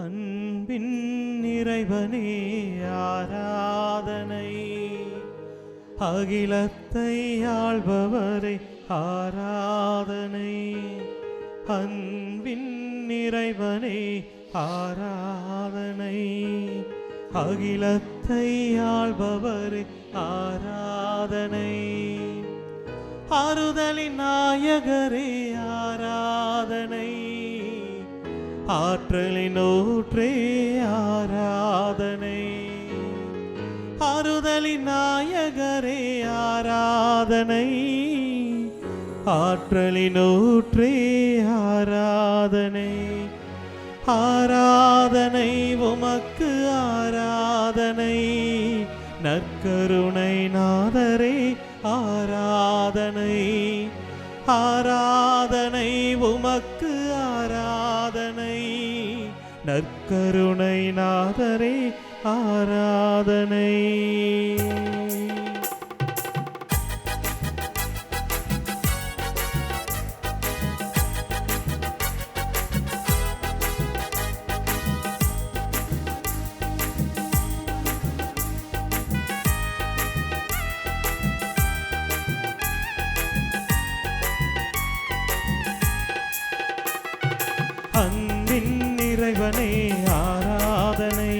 அன்பின் இறைவனே ஆராதனை, அகிலத்தை ஆள்பவரே ஆராதனை. அன்பின் இறைவனே ஆராதனை, அகிலத்தை ஆள்பவரே ஆராதனை. ஆறுதலின் நாயகரே ஆராதனை, ஆற்றலின் ஊற்றே ஆராதனை. ஆறுதலின் நாயகரே ஆராதனை, ஆற்றலின் ஊற்றே ஆராதனை. ஆராதனை உமக்கு ஆராதனை, நற்கருணை நாதரே ஆராதனை. ஆராதனை உமக்கு ஆராதனை, நற்கருணை நாதரே ஆராதனை. அன்பின் இறைவனே ஆராதனை,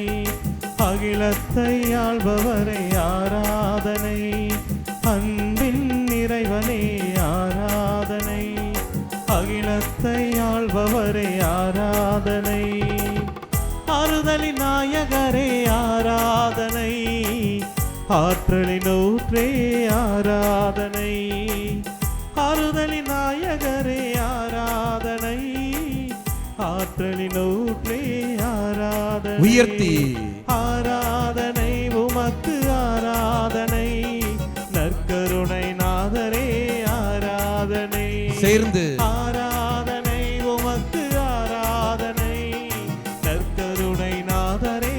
அகிலத்தை ஆள்பவரே ஆராதனை. அன்பின் இறைவனே ஆராதனை, அகிலத்தை ஆள்பவரே ஆராதனை. ஆறுதலின் நாயகரே ஆராதனை, ஆற்றலின் ஊற்றே ஆராதனை. ஆறுதலின் நாயகரே ஆராதனை, ஆற்றலின் ஊற்றே ஆராதனை. உயர்த்தி ஆராதனை உமக்கு ஆராதனை, நற்கருணை நாதரே ஆராதனை. சேர்ந்து ஆராதனை உமக்கு ஆராதனை, நற்கருணை நாதரே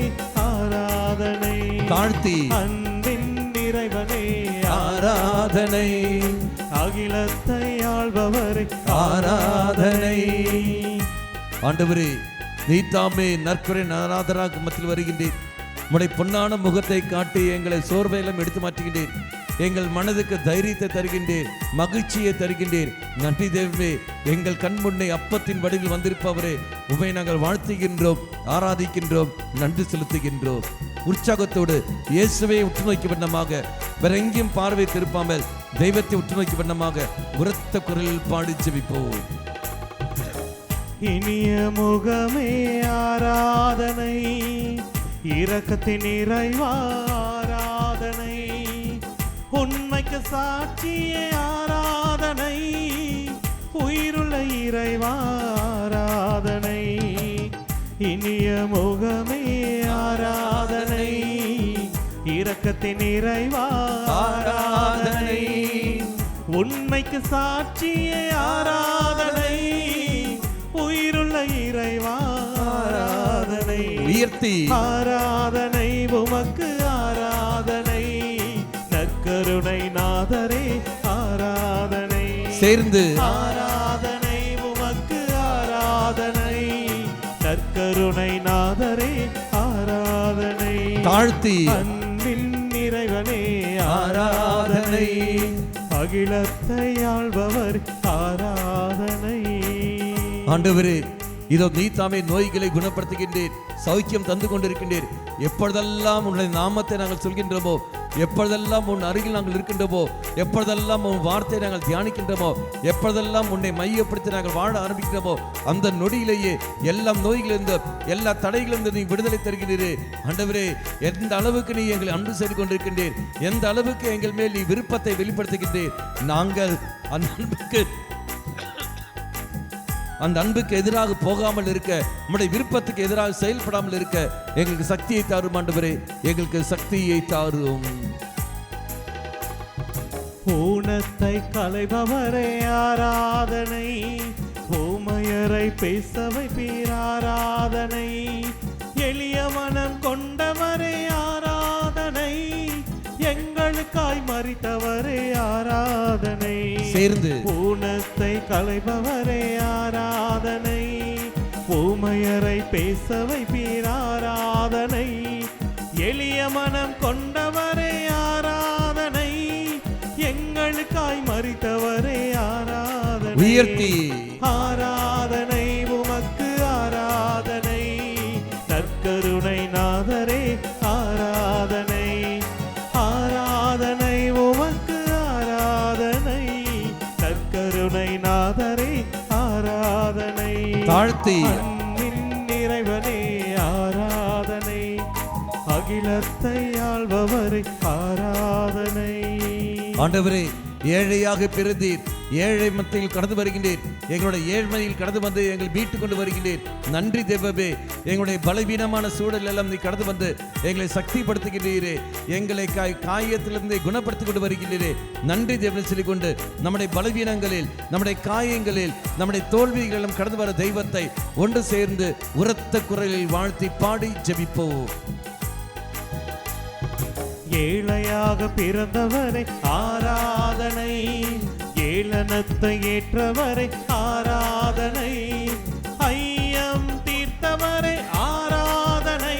ஆராதனை. தாழ்த்தி அன்பின் இறைவனே ஆராதனை, அகிலத்தை ஆள்பவரே ஆராதனை. ஆண்டவரே, நீதாமே நற்கருணை நாதராக மத்தியில் வருகின்றேன். உம்முடைய பொன்னான முகத்தை காட்டி எங்களை சோர்வையெல்லாம் எடுத்து மாற்றுகின்றேன். எங்கள் மனதுக்கு தைரியத்தை தருகின்றேன், மகிழ்ச்சியை தருகின்றேன். நன்றி தேவமே. எங்கள் கண் முன்னே அப்பத்தின் வடிவில் வந்திருப்பவரே, உம்மை நாங்கள் வாழ்த்துகின்றோம், ஆராதிக்கின்றோம், நன்றி செலுத்துகின்றோம். உற்சாகத்தோடு இயேசுவை உற்று நோக்கி வண்ணமாக, வேற எங்கேயும் பார்வை திருப்பாமல் தெய்வத்தை உற்று நோக்கி வண்ணமாக உரத்த குரலில் பாடி ஜெபிப்போம். இனிய முகமே ஆராதனை, இரக்கத்தின் இறைவா ஆராதனை. உண்மைக்கு சாட்சியே ஆராதனை, உயிருள்ள இறைவா ஆராதனை. இனிய முகமே ஆராதனை, இரக்கத்தின் இறைவா ஆராதனை. உண்மைக்கு சாட்சியே ஆராதனை, உயிருள்ள இறைவா ஆராதனை. உயர்த்தி ஆராதனை உமக்கு ஆராதனை, நற்கருணை நாதரே ஆராதனை. சேர்ந்து ஆராதனை உமக்கு ஆராதனை, நற்கருணை நாதரே ஆராதனை. தாழ்த்தி அன்பின் இறைவனே ஆராதனை, அகிலத்தை ஆள்பவர் ஆராதனை. ஆண்டவரே, இதோ நீதாமே நோய்களை குணப்படுத்துகின்றேன், சௌக்கியம் தந்து கொண்டிருக்கின்றேன். எப்பொழுதெல்லாம் உன்னுடைய நாமத்தை நாங்கள் சொல்கின்றோமோ, எப்பொழுதெல்லாம் உன் அருகில் நாங்கள் இருக்கின்றோமோ, எப்பொழுதெல்லாம் உன் வார்த்தையை நாங்கள் தியானிக்கின்றோமோ, எப்பொழுதெல்லாம் உன்னை மையப்படுத்தி நாங்கள் வாழ ஆரம்பிக்கிறோமோ, அந்த நொடியிலேயே எல்லா நோய்களிலிருந்து எல்லா தடைகளிலிருந்து நீ விடுதலை தருகிறீரே. ஆண்டவரே, எந்த அளவுக்கு நீ எங்களை அன்பு செய்து கொண்டிருக்கின்றீர், எந்த அளவுக்கு எங்கள் மேல் நீ விருப்பத்தை வெளிப்படுத்துகின்றீர். நாங்கள் அந்த அன்புக்கு எதிராக போகாமல் இருக்க, நம்முடைய விருப்பத்துக்கு எதிராக செயல்படாமல் இருக்க எங்களுக்கு சக்தியை தாரும் ஆண்டவரே, எங்களுக்கு சக்தியை தாரும். ஊனத்தை களைபவரே ஆராதனை, ஊமையரை பேச வைப்பீர் ஆராதனை. எளிய மனம் கொண்டவரே ஆராதனை, எங்களுக்காய் மரித்தவரே ஆராதனை. சேர்ந்து ஊனத்தை களைபவரே ஆராதனை, ஊமையரை பேச வைப்பீர் ஆராதனை. எளிய மனம் கொண்டவரே ஆராதனை. எங்களுக்காய் மரித்தவரே ஆராதனை. உயர்த்தி ஆராதனை உமக்கு ஆராதனை. நற்கருணை நாதரே ஆராதனை. ஆராதனை உமக்கு ஆராதனை. நற்கருணை நாதரே ஆராதனை. தாழ்த்தி அன்பின் இறைவனே ஆராதனை. அகிலத்தை ஆள்பவரே ஆராதனை. ஆண்டவரே, ஏழையாக பிறந்தீர், ஏழை மத்தியில் கடந்து வருகின்றேன். எங்களுடைய ஏழ்மையில் கடந்து வந்து எங்களை மீட்டுக் கொண்டு வருகின்றேன். நன்றி தேவவே. எங்களுடைய பலவீனமான சூழல் எல்லாம் நீ கடந்து வந்து எங்களை சக்திப்படுத்துகின்றீரே. எங்களை காயத்திலிருந்து குணப்படுத்திக் கொண்டு வருகின்றீரே. நன்றி தேவனை சொல்லிக்கொண்டு நம்முடைய பலவீனங்களில், நம்முடைய காயங்களில், நம்முடைய தோல்விகளும் கடந்து வர தெய்வத்தை ஒன்று சேர்ந்து உரத்த குரலில் வாழ்த்தி பாடி ஜெபிப்போம். ஏழையாக பிறந்தவரை ஆராதனை. ஏளனத்தை ஏற்றவரை ஆராதனை. ஐயம் தீர்த்தவரை ஆராதனை.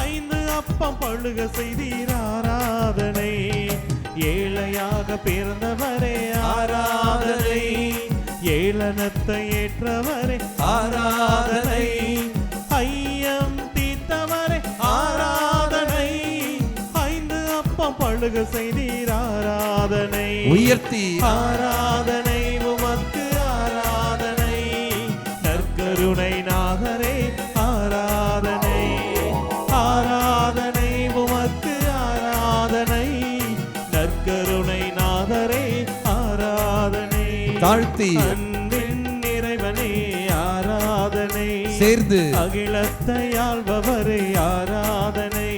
5 அப்பம் பழுக செய்தீர் ஆராதனை. ஏழையாக பிறந்தவரை ஆராதனை. ஏளனத்தை ஏற்றவரை ஆராதனை. ஐயம் தீர்த்தவரை ஆராதனை. 5 அப்பம் பழுக செய்தீர் ஆராதனை. உயர்த்தி ஆராதனை உமக்கு ஆராதனை. நற்கருணை நாதரே ஆராதனை. ஆராதனை உமக்கு ஆராதனை. நற்கருணை நாதரே ஆராதனை. தாழ்த்தி அன்பின் இறைவனே ஆராதனை. சேர்ந்து அகிலத்தை ஆள்பவரே ஆராதனை.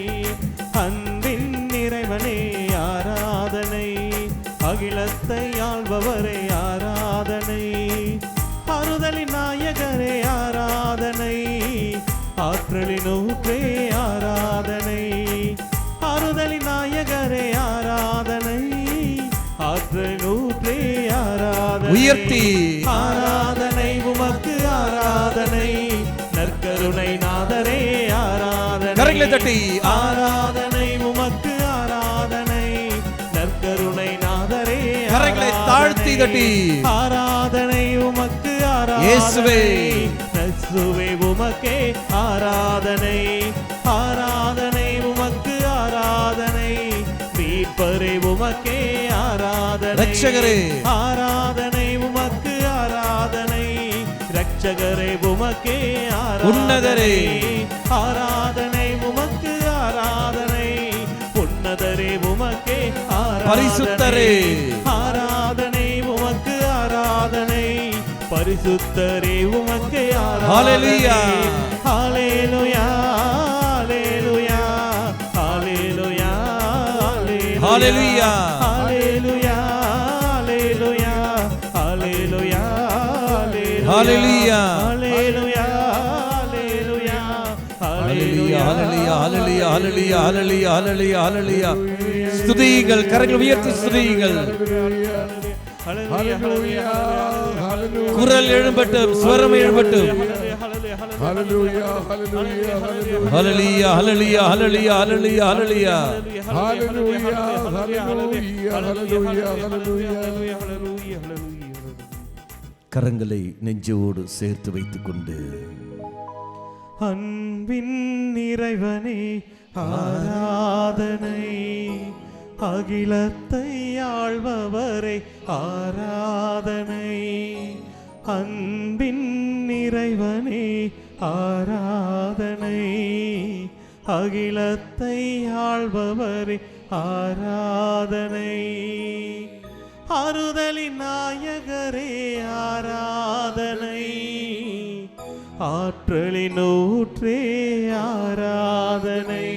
அன்பின் இறைவனே ஆராதனை. அகிலத்தை ஆள்பவரே ஆராதனை. ஆறுதலின் நாயகரே ஆராதனை. ஆற்றலின் ஊற்றே ஆராதனை. ஆறுதலின் நாயகரே ஆராதனை. ஆற்றலின் ஊற்றே ஆராதனை. உயர்த்தி ஆராதனை உமக்கு ஆராதனை. நற்கருணை நாதரே ஆராதனை. கரங்களை தட்டி ஆராதனை உமக்கு ஆராதனை. நற்கருணை நாதரே கரங்களை தாழ்த்தி தட்டி ஆராதனை உமக்கு ஆராதனை. இயேசுவே இயேசுவே உமக்கே ஆராதனை. ஆராதனை உமக்கு ஆராதனை. மீட்பரே உமக்கே ஆராதனை. ரட்சகரே ஆராதனை உமக்கு ஆராதனை. ரட்சகரே உமக்கே ஆராதனை. உன்னதரே ஆராதனை உமக்கு ஆராதனை. உன்னதரே உமக்கே ஆராதனை. பரிசுத்தரே ஆராதனை உமக்கு ஆராதனை. பரிசுத்தரே உமக்கு ஹல்லேலூயா ஹல்லேலூயா ஹல்லேலூயா ஹல்லேலூயா ஹல்லேலூயா ஹல்லேலூயா ஹல்லேலூயா ஹல்லேலூயா ஹல்லேலூயா ஹல்லேலூயா ஹல்லேலூயா ஹல்லேலூயா ஹல்லேலூயா ஹல்லேலூயா ஹல்லேலூயா ஹல்லேலூயா ஹல்லேலூயா. ஸ்துதிகள், கரங்கள் உயர்த்தி ஸ்துதிகள். குரல் எழும்பட்டும், ஸ்வரம் எழும்பட்டும். ஹல்லேலூயா ஹல்லேலூயா ஹல்லேலூயா ஹல்லேலூயா ஹல்லேலூயா. கரங்களை நெஞ்சோடு சேர்த்து வைத்துக் கொண்டு அன்பின் இறைவனே ஆராதனை. அகிலத்தை ஆள்பவரே ஆராதனை. அன்பின் இறைவனே ஆராதனை. அகிலத்தை ஆள்பவரே ஆராதனை. ஆறுதலின் நாயகரே ஆராதனை. ஆற்றலின் ஊற்றே ஆராதனை.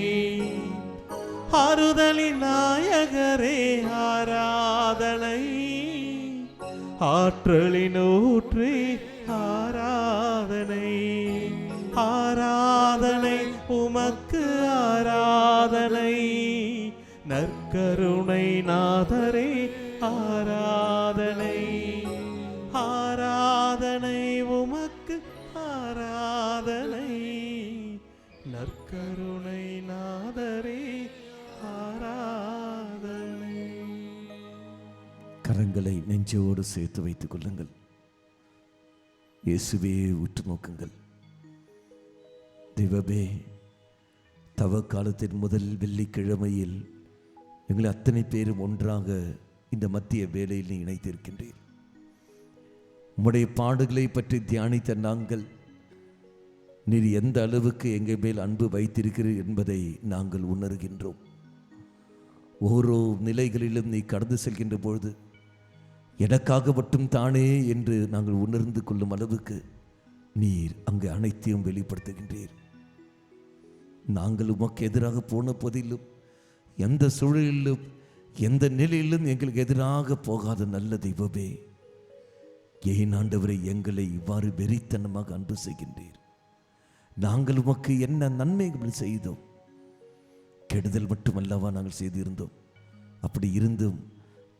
ஆறுதலின் நாயகரே ஆராதனை. ஆற்றலின் ஊற்றே ஆராதனை. ஆராதனை உமக்கு ஆராதனை. நற்கருணை நாதரே ஆராதனை. ஆராதனை உமக்கு ஆராதனை. நற்கருணை நாதரே ஆராதனை. கரங்களை நெஞ்சோடு சேர்த்து வைத்துக் கொள்ளுங்கள். இயேசுவே உற்று நோக்குங்கள். தெய்வமே, தவ காலத்தின் முதல் வெள்ளிக்கிழமையில் எங்களை அத்தனை பேரும் ஒன்றாக இந்த மத்திய வேளையில் நீ இணைத்திருக்கின்றீர். உம்முடைய பாடுகளை பற்றி தியானித்த நாங்கள் நீர் எந்த அளவுக்கு எங்கள் மேல் அன்பு வைத்திருக்கிறீர் என்பதை நாங்கள் உணர்கின்றோம். ஓரோ நிலைகளிலும் நீ கடந்து செல்கின்ற பொழுது எனக்காக மட்டும் தானே என்று நாங்கள் உணர்ந்து கொள்ளும் அளவுக்கு நீர் அங்கு அனைத்தையும் வெளிப்படுத்துகின்றீர். நாங்கள் உமக்கு எதிராக போன போதிலும் எந்த சூழலிலும் எந்த நிலையிலும் எங்களுக்கு எதிராக போகாத நல்ல தெய்வமே, ஏன் ஆண்டவரை எங்களை இவ்வாறு வெறித்தனமாக அன்பு செய்கின்றீர்? நாங்கள் உமக்கு என்ன நன்மைகள் செய்தோம்? கெடுதல் மட்டுமல்லவா நாங்கள் செய்திருந்தோம்? அப்படி இருந்தும்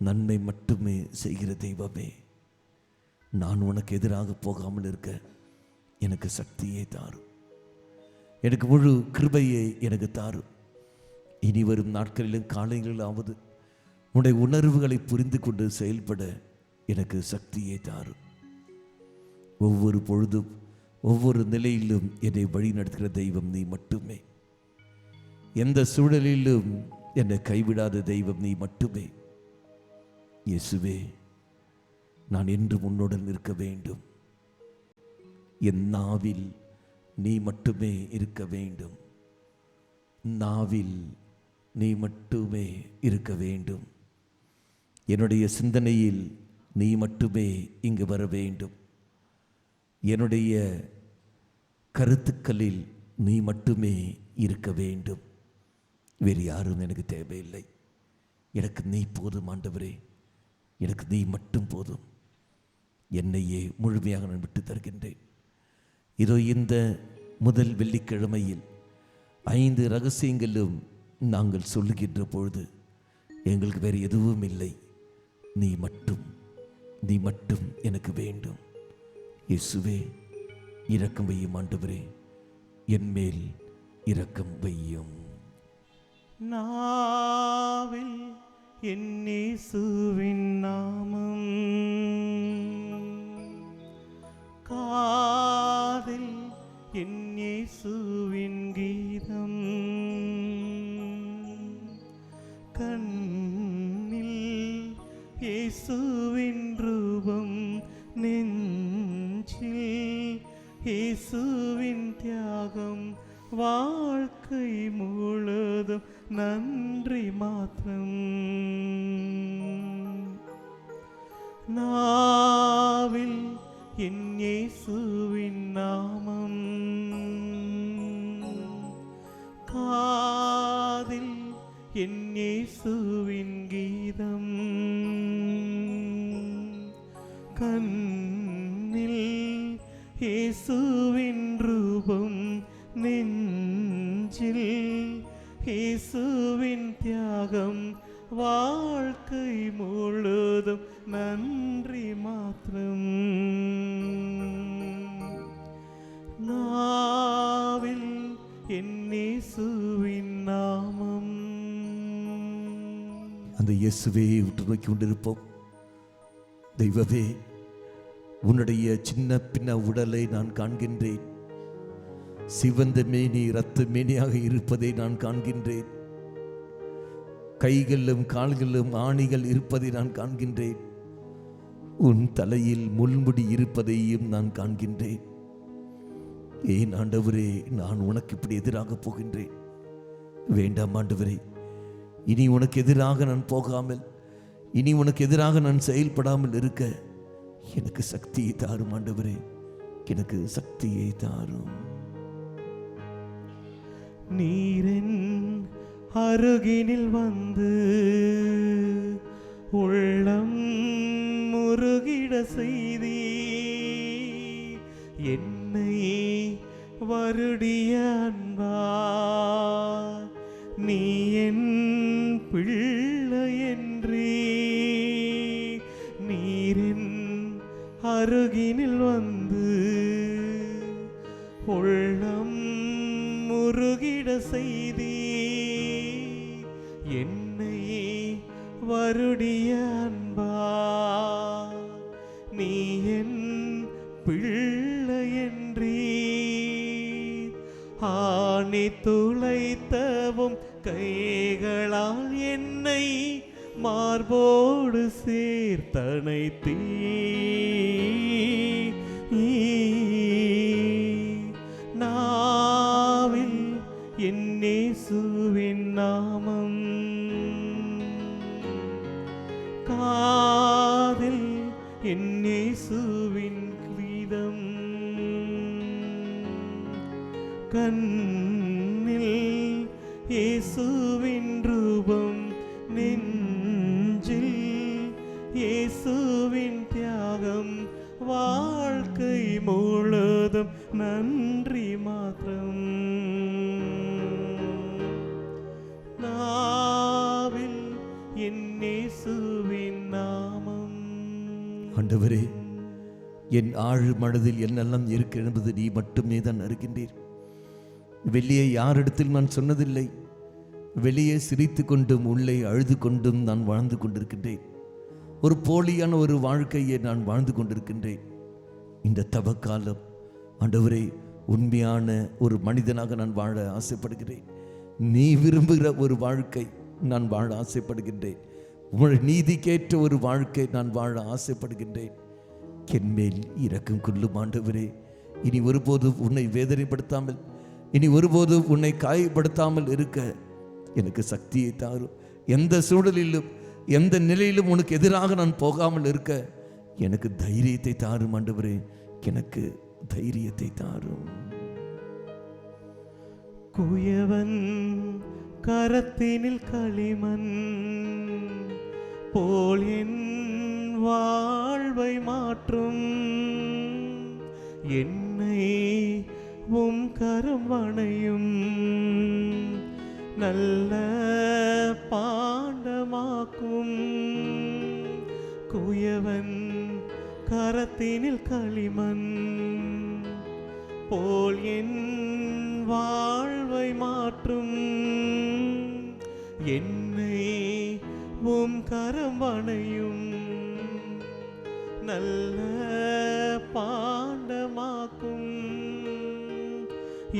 நன்மை மட்டுமே செய்கிற தெய்வமே, நான் உனக்கு எதிராக போகாமல் இருக்க எனக்கு சக்தியே தாரும். எனக்கு முழு கிருபையை எனக்கு தாரும். இனி வரும் நாட்களிலும் காலைகளிலாவது உன்னுடைய உணர்வுகளை புரிந்து கொண்டு செயல்பட எனக்கு சக்தியை தாரும். ஒவ்வொரு பொழுதும் ஒவ்வொரு நிலையிலும் என்னை வழி நடத்துகிற தெய்வம் நீ மட்டுமே. எந்த சூழலிலும் என்னை கைவிடாத தெய்வம் நீ மட்டுமே. இயேசுவே, நான் என்றும் உன்னுடன் இருக்க வேண்டும். என் நாவில் நீ மட்டுமே இருக்க வேண்டும். நாவில் நீ மட்டுமே இருக்க வேண்டும். என்னுடைய சிந்தனையில் நீ மட்டுமே இங்கு வர வேண்டும். என்னுடைய கருத்துக்களில் நீ மட்டுமே இருக்க வேண்டும். வேறு யாரும் எனக்கு தேவையில்லை. எனக்கு நீ போதும் ஆண்டவரே, எனக்கு நீ மட்டும் போதும். என்னையே முழுமையாக நான் விட்டு தருகின்றேன். இதோ இந்த முதல் வெள்ளிக்கிழமையில் 5 ரகசியங்களும் நாங்கள் சொல்லுகின்ற பொழுது எங்களுக்கு வேறு எதுவும் இல்லை. நீ மட்டும் எனக்கு வேண்டும். இயேசுவே, இரக்கம் வையும் ஆண்டவரே, என் மேல் இரக்கம் வையும். நாவில் என் இயேசுவின் நாமம், காதில் என் இயேசுவின் கீதம், கண்ணில் இயேசுவின் ரூபம், நெஞ்சில் இயேசுவின் தியாகம், வாழ்க்கை முழுதும் நன்றி மாத்திரம். நாவில் என் இயேசுவின் நாமம், காதில் என் இயேசுவின் கீதம், கண்ணில் இயேசுவின் ரூபம், நெஞ்சில் இயேசுவின் தியாகம், வாழ்க்கை முழுதும் நன்றி மாத்திரம். நாவில் என் இயேசுவின் நாமம். அந்த இயேசுவே உற்று நோக்கி கொண்டிருப்போம். தெய்வமே, உன்னுடைய சின்ன பின்ன உடலை நான் காண்கின்றேன். சிவந்த மேனி இரத்த மேனியாக இருப்பதை நான் காண்கின்றேன். கைகளிலும் கால்களிலும் ஆணிகள் இருப்பதை நான் காண்கின்றேன். உன் தலையில் முள்முடி இருப்பதையும் நான் காண்கின்றேன். ஏன் ஆண்டவரே, நான் உனக்கு இப்படி எதிராக போகின்றேன்? வேண்டாம் ஆண்டவரே, இனி உனக்கு எதிராக நான் போகாமல், இனி உனக்கு எதிராக நான் செயல்படாமல் இருக்க எனக்கு சக்தியை தாரும் ஆண்டவரே, எனக்கு சக்தியை தாரும். நீரின் அருகினில் வந்து உள்ளம் முருகிட செய்தி, என்னை வருடிய அன்பா, நீ என் பிள்ளை என்றே. நீரின் அருகினில் வந்து உள்ளம் முருகிட செய்தி என்னை வருடிய அன்பா நீ என் பிள்ளை என்றீ ஆணி துளைத்தவும் கைகளால் என்னை மார்போடு சேர்த்தனைத்தீ நாவில் என் இயேசுவின் நாமம் காதில் என் இயேசுவின் கீதம் கண்ணில் இயேசுவின் ரூபம் நெஞ்சில் இயேசுவின் தியாகம் வாழ்க்கை முழுதும் நன்றி மாத்திரம் நாவில் என் இயேசுவின் நாமம். ஆண்டவரே, என் ஆழ் மனதில் என்னெல்லாம் இருக்கு என்பது நீ மட்டுமே தான் அறிகின்றீர். வெளியே யாரிடத்தில் நான் சொன்னதில்லை. வெளியே சிரித்து கொண்டும் உள்ளே அழுது கொண்டும் நான் வாழ்ந்து கொண்டிருக்கின்றேன். ஒரு போலியான ஒரு வாழ்க்கையை நான் வாழ்ந்து கொண்டிருக்கின்றேன். இந்த தவக்காலம் ஆண்டவரே, உண்மையான ஒரு மனிதனாக நான் வாழ ஆசைப்படுகிறேன். நீ விரும்புகிற ஒரு வாழ்க்கை நான் வாழ ஆசைப்படுகின்றேன். உங்களுடைய நீதிக்கேற்ற ஒரு வாழ்க்கை நான் வாழ ஆசைப்படுகின்றேன். என்மேல் இரக்கம் கொள்ளும் ஆண்டவரே. இனி ஒருபோதும் உன்னை வேதனைப்படுத்தாமல், இனி ஒருபோதும் உன்னை காயப்படுத்தாமல் இருக்க எனக்கு சக்தியை தாரும். எந்த சூழலிலும் எந்த நிலையிலும் உனக்கு எதிராக நான் போகாமல் இருக்க எனக்கு தைரியத்தை தாரும் ஆண்டவரே. எனக்கு தைரியத்தை தாரும். குயவன் கரத்தினில் களிமண் போல் என் வாழ்வை மாற்றும் என்னை உம் கரம் வணையும் நல்ல பாண்டமாக்கும். குயவன் கரத்தினில் களிமண் போல் என் வாழ்வை மாற்றும் என்னை உம் கரம் வணையும் நல்ல பாண்டமாக்கும்.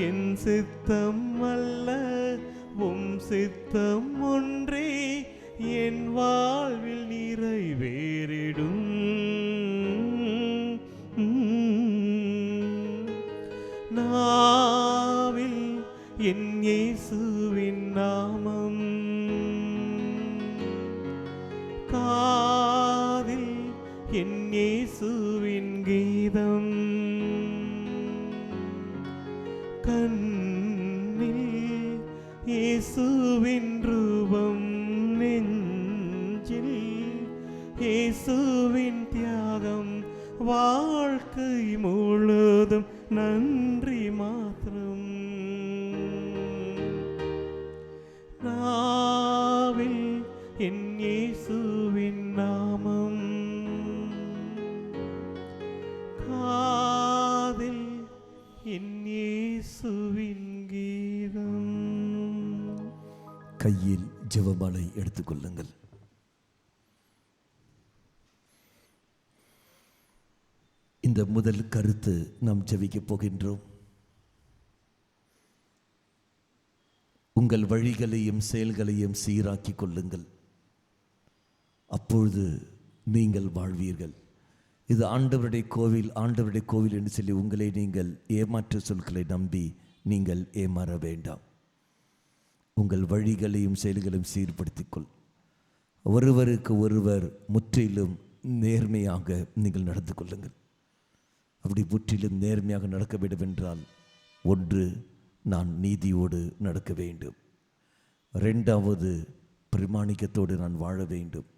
என் சித்தம் அல்ல உம் சித்தம் ஒன்றே என் வாழ்வில் நிறைவேறிடும். நாவில் என் இயேசுவின் நாமம் காதில் என் இயேசுவின் கீதம் கண்ணில் இயேசுவின் ரூபம் நெஞ்சில் இயேசுவின் தியாகம் வாழ்க்கை முழுதும் நன்றி மாத்திரம். நாவில் என் இயேசுவின் நாமம் காதில் என் இயேசுவின் கீதம். கையில் ஜெபமாலை எடுத்துக்கொள்ளுங்கள். இந்த முதல் கருத்து நாம் ஜெபிக்கப் போகின்றோம். உங்கள் வழிகளையும் செயல்களையும் சீராக்கிக் கொள்ளுங்கள், அப்பொழுது நீங்கள் வாழ்வீர்கள். இது ஆண்டவருடைய கோவில், ஆண்டவருடைய கோவில் என்று சொல்லி உங்களை நீங்கள் ஏமாற்று சொற்களை நம்பி நீங்கள் ஏமாற வேண்டாம். உங்கள் வழிகளையும் செயல்களையும் சீர்படுத்திக்கொள். ஒருவருக்கு ஒருவர் முற்றிலும் நேர்மையாக நீங்கள் நடந்து கொள்ளுங்கள். அப்படி முற்றிலும் நேர்மையாக நடக்க வேண்டும் என்றால், ஒன்று, நான் நீதியோடு நடக்க வேண்டும். ரெண்டாவது, பிரமாணிக்கத்தோடு நான் வாழ வேண்டும்.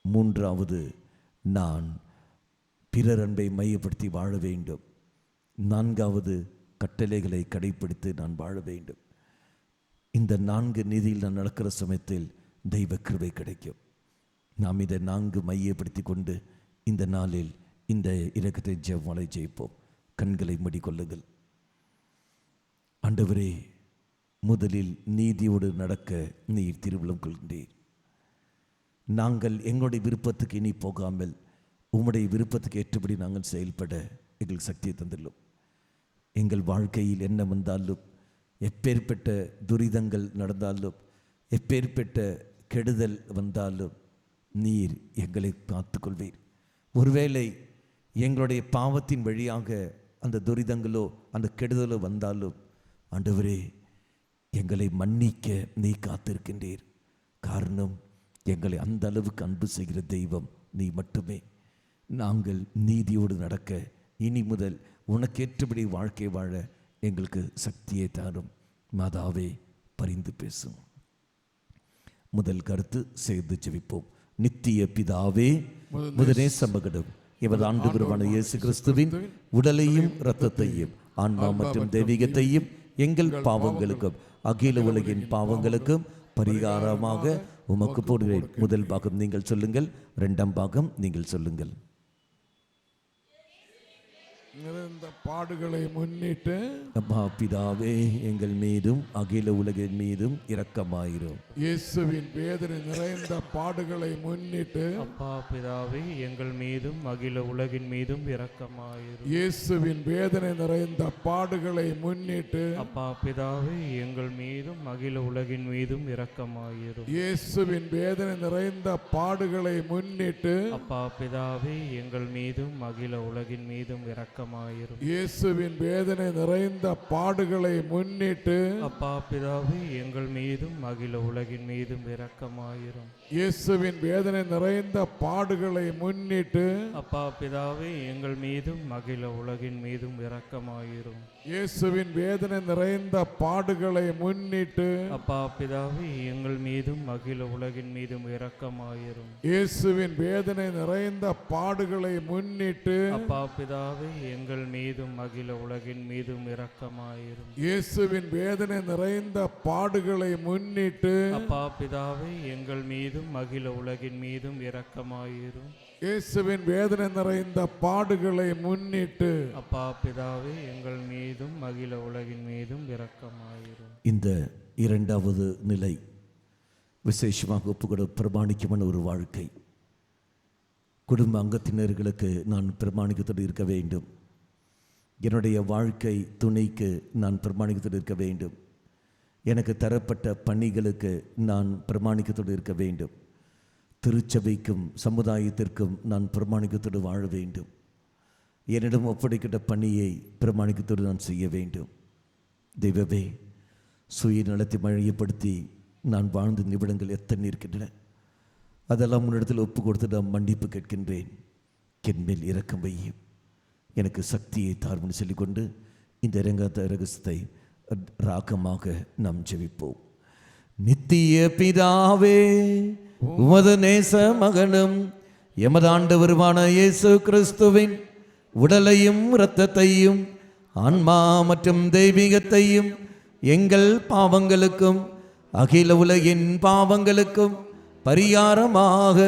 மூன்றாவது, நான் பிறர் அன்பை மையப்படுத்தி வாழ வேண்டும். நான்காவது, கட்டளைகளை கடைப்பிடித்து நான் வாழ வேண்டும். இந்த 4 நீதியில் நான் நடக்கிற சமயத்தில் தெய்வ கிருபை கிடைக்கும். நாம் இதை 4 மையப்படுத்தி கொண்டு இந்த நாளில் இந்த இரக்கத்தை ஜெபமாலை ஜெயிப்போம். கண்களை மூடிக்கொள்ளுங்கள். ஆண்டவரே, முதலில் நீதியோடு நடக்க நீர் திருவுளம் கொள்கின்றீர். நாங்கள் எங்களுடைய விருப்பத்துக்கு இனி போகாமல் உம்முடைய விருப்பத்துக்கு ஏற்றபடி நாங்கள் செயல்பட எங்களுக்கு சக்தியை தந்துள்ளோம். எங்கள் வாழ்க்கையில் என்ன வந்தாலும், எப்பேற்பட்ட துரிதங்கள் நடந்தாலும், எப்பேற்பட்ட கெடுதல் வந்தாலும் நீர் எங்களை காத்துக்கொள்வீர். ஒருவேளை எங்களுடைய பாவத்தின் வழியாக அந்த துரிதங்களோ அந்த கெடுதலோ வந்தாலும் ஆண்டவரே, எங்களை மன்னிக்க நீ காத்திருக்கின்றீர். காரணம், எங்களை அந்த அளவுக்கு அன்பு செய்கிற தெய்வம் நீ மட்டுமே. நாங்கள் நீதியோடு நடக்க இனி முதல் உனக்கேற்றபடி வாழ்க்கை வாழ எங்களுக்கு சக்தியை தாரும். மாதாவே, பரிந்து பேசும். முதல் கருத்து சேர்ந்து ஜெபிப்போம். நித்திய பிதாவே, முதனே சமகடம் எமது ஆண்டவரான இயேசு கிறிஸ்துவின் உடலையும் இரத்தத்தையும் ஆன்மா மற்றும் தெய்வீகத்தையும் எங்கள் பாவங்களுக்கும் அகில உலகின் பாவங்களுக்கும் பரிகாரமாக உமக்கு போடுகிறேன். முதல் பாகம் நீங்கள் சொல்லுங்கள், இரண்டாம் பாகம் நீங்கள் சொல்லுங்கள். நிறைந்த பாடுகளை முன்னிட்டு அப்பா பிதாவே, எங்கள் மீதும் அகில உலகின் மீதும் இரக்கமாயிரும். இயேசுவின் வேதனை நிறைந்த பாடுகளை முன்னிட்டு அப்பா பிதாவே, எங்கள் மீதும் அகில உலகின் மீதும் இரக்கமாயிரும். இயேசுவின் வேதனை நிறைந்த பாடுகளை முன்னிட்டு அப்பா பிதாவே, எங்கள் மீதும் அகில உலகின் மீதும் இரக்கமாயிரும். இயேசுவின் வேதனை நிறைந்த பாடுகளை முன்னிட்டு அப்பா பிதாவே, எங்கள் மீதும் அகில உலகின் மீதும் இரக்கமாயிரும். இயேசுவின் வேதனை நிறைந்த பாடுகளை முன்னிட்டு அப்பா பிதாவே, எங்கள் மீதும் அகில உலகின் மீதும் இரக்கமாயிரும். இயேசுவின் வேதனை நிறைந்த பாடுகளை முன்னிட்டு அப்பா பிதாவே, எங்கள் மீதும் அகில உலகின் மீதும் இரக்கமாயிரும். இயேசுவின் வேதனை நிறைந்த பாடுகளை முன்னிட்டு அப்பா பிதாவே, எங்கள் மீதும் அகில உலகின் மீதும் இரக்கமாயிரும். இயேசுவின் வேதனை நிறைந்த பாடுகளை முன்னிட்டு அப்பா பிதாவே, எங்கள் மீதும் அகில உலகின் மீதும் இரக்கமாயிரும். இயேசுவின் வேதனை நிறைந்த பாடுகளை முன்னிட்டு அப்பா பிதாவே, எங்கள் மீதும் அகில உலகின் மீதும் இரக்கமாயிரும். இயேசுவின் வேதனை நிறைந்த பாடுகளை முன்னிட்டு அப்பா பிதாவே, எங்கள் மீதும் அகில உலகின் மீதும் இரக்கமாயிரும். இந்த இரண்டாவது நிலை விசேஷமாக ஒப்புக்கொடு பிரமாணிக்கமான ஒரு வாழ்க்கை. குடும்ப அங்கத்தினர்களுக்கு நான் பிரமாணிக்கத்தோடு இருக்க வேண்டும். என்னுடைய வாழ்க்கை துணைக்கு நான் பிரமாணிக்கத்தோடு இருக்க வேண்டும். எனக்கு தரப்பட்ட பணிகளுக்கு நான் பிரமாணிக்கத்தோடு இருக்க வேண்டும். திருச்சபைக்கும் சமுதாயத்திற்கும் நான் பிரமாணிக்கத்தோடு வாழ வேண்டும். என்னிடம் ஒப்படைக்கிட்ட பணியை பிரமாணிக்கத்தோடு நான் செய்ய வேண்டும். தெய்வமே, சுயநலத்தை மையப்படுத்தி நான் வாழ்ந்த நிமிடங்கள் எத்தனை இருக்கின்றன. அதெல்லாம் முன்னிடத்தில் ஒப்பு கொடுத்து நான் மன்னிப்பு கேட்கின்றேன். என்மேல் இரக்கம் வையும், எனக்கு சக்தியை தார்மனு சொல்லிக்கொண்டு இந்த இரங்காத ரகசியத்தை ராகமாக நாம் ஜெபிப்போம். நித்திய பிதாவே, உமது நேச மகனும் எமது ஆண்டவருமான இயேசு கிறிஸ்துவின் உடலையும் இரத்தத்தையும் ஆன்மா மற்றும் தெய்வீகத்தையும் எங்கள் பாவங்களுக்கும் அகில உலகின் பாவங்களுக்கும் பரிகாரமாக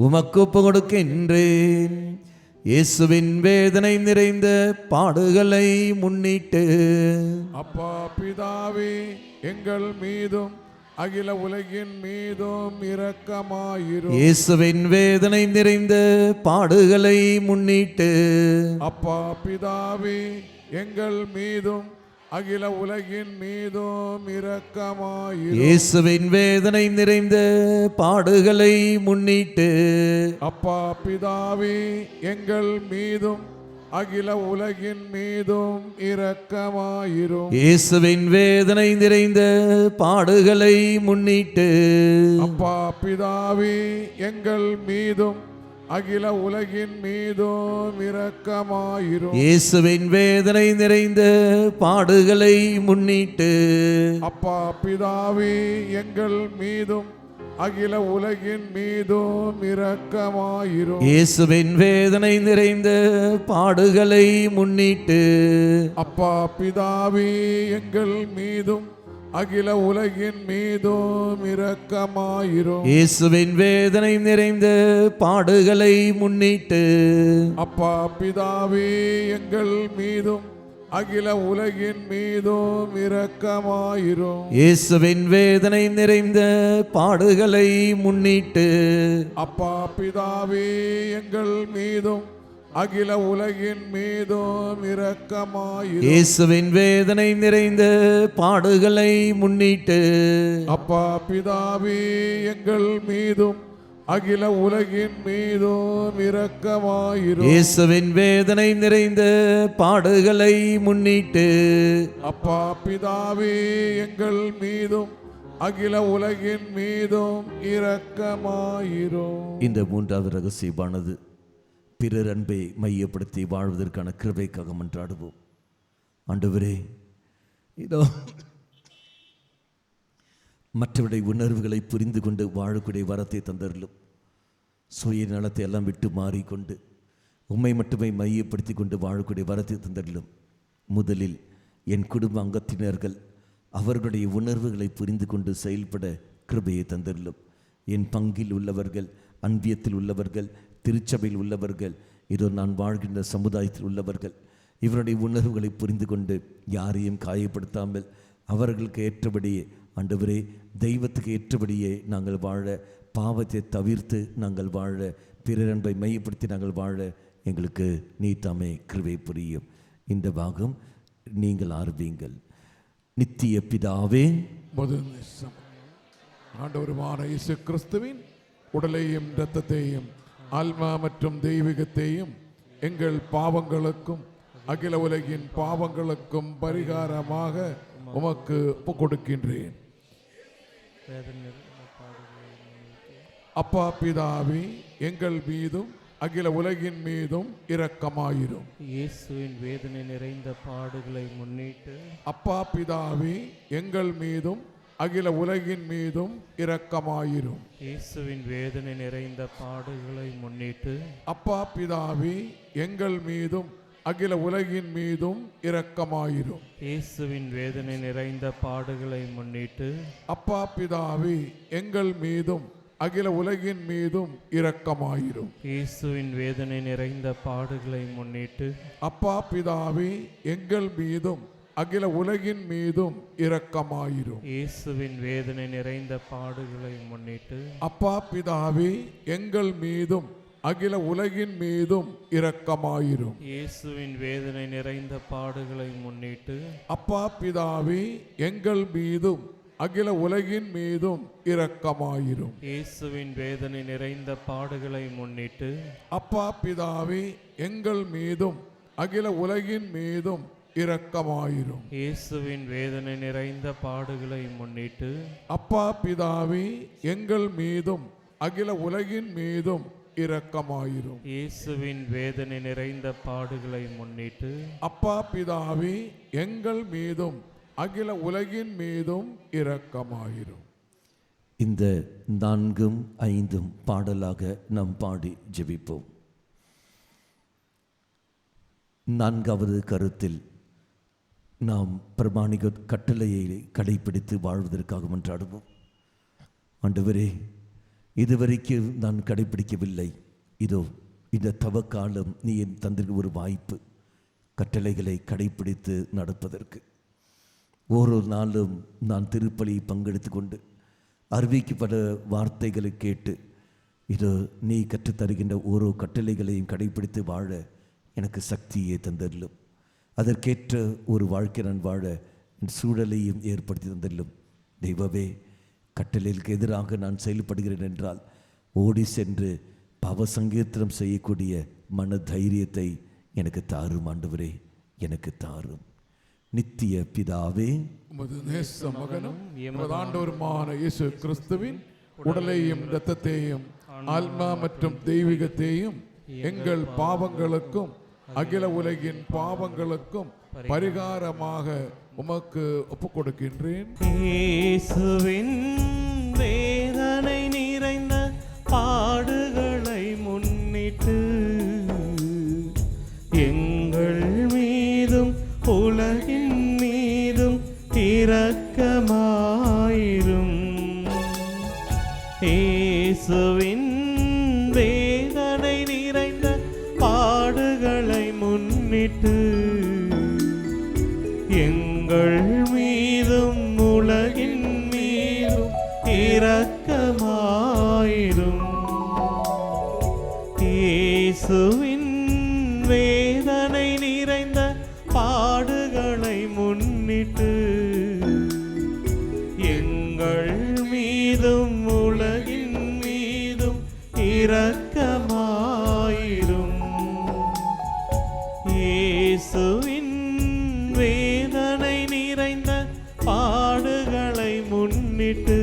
உமக்கு ஒப்பு கொடுக்கின்றேன். இயேசுவின் வேதனை நிறைந்த பாடுகளை முன்னிட்டு அப்பா பிதாவே, எங்கள் மீதும் அகில உலகின் மீதும் இரக்கமாயிரும். இயேசுவின் வேதனை நிறைந்த பாடுகளை முன்னிட்டு அப்பா பிதாவே, எங்கள் மீதும் அகில உலகின் மீதும் இரக்கமாயிரும். இயேசுவின் வேதனை நிறைந்த பாடுகளை முன்னிட்டு அப்பா பிதாவே, எங்கள் மீதும் அகில உலகின் மீதும் இரக்கமாயிரும். இயேசுவின் வேதனை நிறைந்த பாடுகளை முன்னிட்டு அப்பா பிதாவே, எங்கள் மீதும் அகில உலகின் மீதும் இரக்கமாயிரும். இயேசுவின் வேதனை நிறைந்த பாடுகளை முன்னிட்டு அப்பா பிதாவே, எங்கள் மீதும் அகில உலகின் மீதும் இரக்கமாயிரும். இயேசுவின் வேதனை நிறைந்த பாடுகளை முன்னிட்டு அப்பா பிதாவே, எங்கள் மீதும் அகில உலகின் மீதும் இரக்கமாயிரும். இயேசுவின் வேதனை நிறைந்த பாடுகளை முன்னிட்டு அப்பா பிதாவே, எங்கள் மீதும் அகில உலகின் மீதும் இரக்கமாயிரும். இயேசுவின் வேதனை நிறைந்த பாடுகளை முன்னிட்டு அப்பா பிதாவே எங்கள் மீதும் அகில உலகின் மீதும் இரக்கமாயிரும். இயேசுவின் வேதனை நிறைந்த பாடுகளை முன்னிட்டு அப்பா பிதாவே எங்கள் மீதும் அகில உலகின் மீதும் இரக்கமாயிரும். இயேசுவின் வேதனை நிறைந்த பாடுகளை முன்னிட்டு அப்பா பிதாவே எங்கள் மீதும் அகில உலகின் மீதும் இரக்கமாயிரும். இந்த மூன்றாவது ரகசியமானது பிறர் அன்பை மையப்படுத்தி வாழ்வதற்கான கிருபைக்காக மன்றாடுவோம். ஆண்டவரே, இதோ மற்றவருடைய உணர்வுகளை புரிந்து கொண்டு வாழக்கூடிய வரத்தை தந்தருளும். சுயநலத்தை எல்லாம் விட்டு மாறிக்கொண்டு உம்மை மட்டுமே மையப்படுத்தி கொண்டு வாழக்கூடிய வரத்தை தந்தருளும். முதலில் என் குடும்ப அங்கத்தினர்கள் அவர்களுடைய உணர்வுகளை புரிந்து கொண்டு செயல்பட கிருபையை தந்தருளும். என் பங்கில் உள்ளவர்கள், அன்பியத்தில் உள்ளவர்கள், திருச்சபையில் உள்ளவர்கள், இதோ நான் வாழ்கின்ற சமுதாயத்தில் உள்ளவர்கள் இவருடைய உணர்வுகளை புரிந்து கொண்டு யாரையும் காயப்படுத்தாமல் அவர்களுக்கு ஏற்றபடியே ஆண்டவரே, தெய்வத்துக்கு ஏற்றபடியே நாங்கள் வாழ, பாவத்தை தவிர்த்து நாங்கள் வாழ, பிறர் அன்பை மையப்படுத்தி நாங்கள் வாழ எங்களுக்கு நீ தாமே கிருபை புரியும். இந்த பாகம் நீங்கள் ஆரம்பிங்கள். நித்திய பிதாவே, ஆண்டவருமான இயேசு கிறிஸ்துவின் உடலையும் இரத்தத்தையும் ஆன்மா மற்றும் தெய்வீகத்தையும் எங்கள் பாவங்களுக்கும் அகில உலகின் பாவங்களுக்கும் பரிகாரமாக உமக்கு ஒப்புக்கொடுக்கின்றேன். அப்பா பிதாவே எங்கள் மீதும் அகில உலகின் மீதும் இரக்கமாயிரும். இயேசுவின் வேதனை நிறைந்த பாடுகளை முன்னிட்டு அப்பா பிதாவே எங்கள் மீதும் அகில உலகின் மீதும் இரக்கமாயிரும். இயேசுவின் வேதனை நிறைந்த பாடுகளை முன்னிட்டு அப்பா பிதாவே எங்கள் மீதும் அகில உலகின் மீதும் இரக்கமாயிரும். இயேசுவின் வேதனை நிறைந்த பாடுகளை முன்னிட்டு அப்பா பிதாவே எங்கள் மீதும் அகில உலகின் மீதும் இரக்கமாயிரும். இயேசுவின் வேதனை நிறைந்த பாடுகளை முன்னிட்டு அப்பா பிதாவே எங்கள் மீதும் அகில உலகின் மீதும் இரக்கமாயிரும். இயேசுவின் வேதனை நிறைந்த பாடுகளை முன்னிட்டு அப்பா பிதாவே எங்கள் மீதும் அகில உலகின் மீதும் இரக்கமாயிரும். இயேசுவின் வேதனை நிறைந்த பாடுகளை முன்னிட்டு அப்பா பிதாவே எங்கள் மீதும் அகில உலகின் மீதும் இரக்கமாயிரும். இயேசுவின் வேதனை நிறைந்த பாடுகளை முன்னிட்டு அப்பா பிதாவே எங்கள் மீதும் அகில உலகின் மீதும் இரக்கமாயிரும். இயேசுவின் வேதனை நிறைந்த பாடுகளை முன்னிட்டு அப்பா பிதாவே எங்கள் மீதும் அகில உலகின் மீதும் இரக்கமாயிரும். இயேசுவின் வேதனை நிறைந்த பாடுகளை முன்னிட்டு அப்பா பிதாவே எங்கள் மீதும் அகில உலகின் மீதும் இரக்கமாயிரும். இந்த 4, 5 பாடலாக நாம் பாடி ஜெபிப்போம். 4வது கருத்தில் நாம் பிரமாணிக கட்டளையை கடைபிடித்து வாழ்வதற்காக மன்றாடுவோம். ஆண்டவரே, இதுவரைக்கும் நான் கடைபிடிக்கவில்லை. இதோ இந்த தவக்காலம் நீ என் தந்திருக்க ஒரு வாய்ப்பு, கட்டளைகளை கடைபிடித்து நடப்பதற்கு. ஒரு நாளும் நான் திருப்பலி பங்கெடுத்து கொண்டு அறிவிக்கப்பட்ட வார்த்தைகளை கேட்டு இதோ நீ கற்றுத்தருகின்ற ஓரோ கட்டளைகளையும் கடைபிடித்து வாழ எனக்கு சக்தியை தந்தருளும். அதற்கேற்ற ஒரு வாழ்க்கை நான் வாழ என் சூழலையும் ஏற்படுத்தி தந்தருளும். தெய்வமே, கட்டளைக்கு எதிராக நான் செயல்படுகிறேன் என்றால் ஓடி சென்று பாவ சங்கீர்த்தனம் செய்யக்கூடிய மன தைரியத்தை எனக்கு தாரும். ஆண்டவரே, எனக்கு தாரும். நித்திய பிதாவே, உமது நேச மகனும் எமது ஆண்டவருமான இயேசு கிறிஸ்துவின் உடலையும் இரத்தத்தையும் ஆன்மா மற்றும் தெய்வீகத்தையும் எங்கள் பாவங்களுக்கும் அகில உலகின் பாவங்களுக்கும் பரிகாரமாக உமக்கு ஒப்புக்கொடுக்கின்றேன். இயேசுவின் வேதனை நிறைந்த பாடுகளை முன்னிட்டு எங்கள் மீதும் உலகின் மீதும் இரக்கமாயிரும். இயேசுவின் வேதனை நிறைந்த பாடுகளை முன்னிட்டு முன்னிட்டு எங்கள் மீதும் உலகின் மீதும் இரக்கமாயிரும். இயேசுவின் வேதனை நிறைந்த பாடுகளை முன்னிட்டு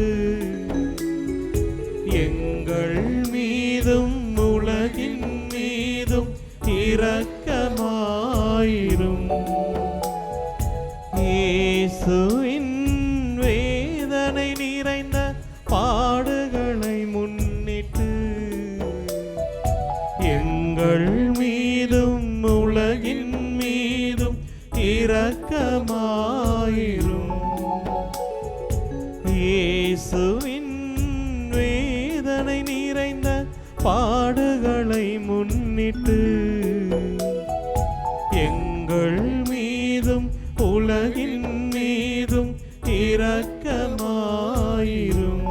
எங்கள் மீதும் உலகின் மீதும் இரக்கமாயிரும். இயேசுவின் வேதனை நிறைந்த பாடுகளை முன்னிட்டு எங்கள் மீதும் உலகின் மீதும் இரக்கமாயிரும். இயேசுவின் வேதனை நிறைந்த பாடுகளை முன்னிட்டு எங்கள் மீதும் உலகின் மீதும் இரக்கமாயிரும்.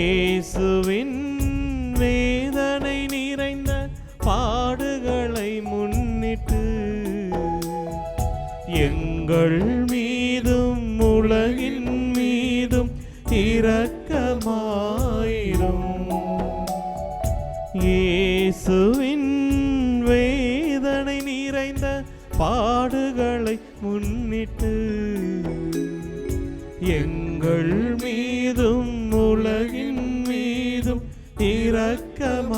இயேசுவின் வேதனை நிறைந்த பாடுகளை முன்னிட்டு எங்கள் மீதும் உலகின் மீதும் இரக்கமாயிரும். இயேசுவின் வேதனை நிறைந்த பாடுகளை முன்னிட்டு எங்கள் மீதும் உலகின் மீதும் இரக்கமாயிரும்.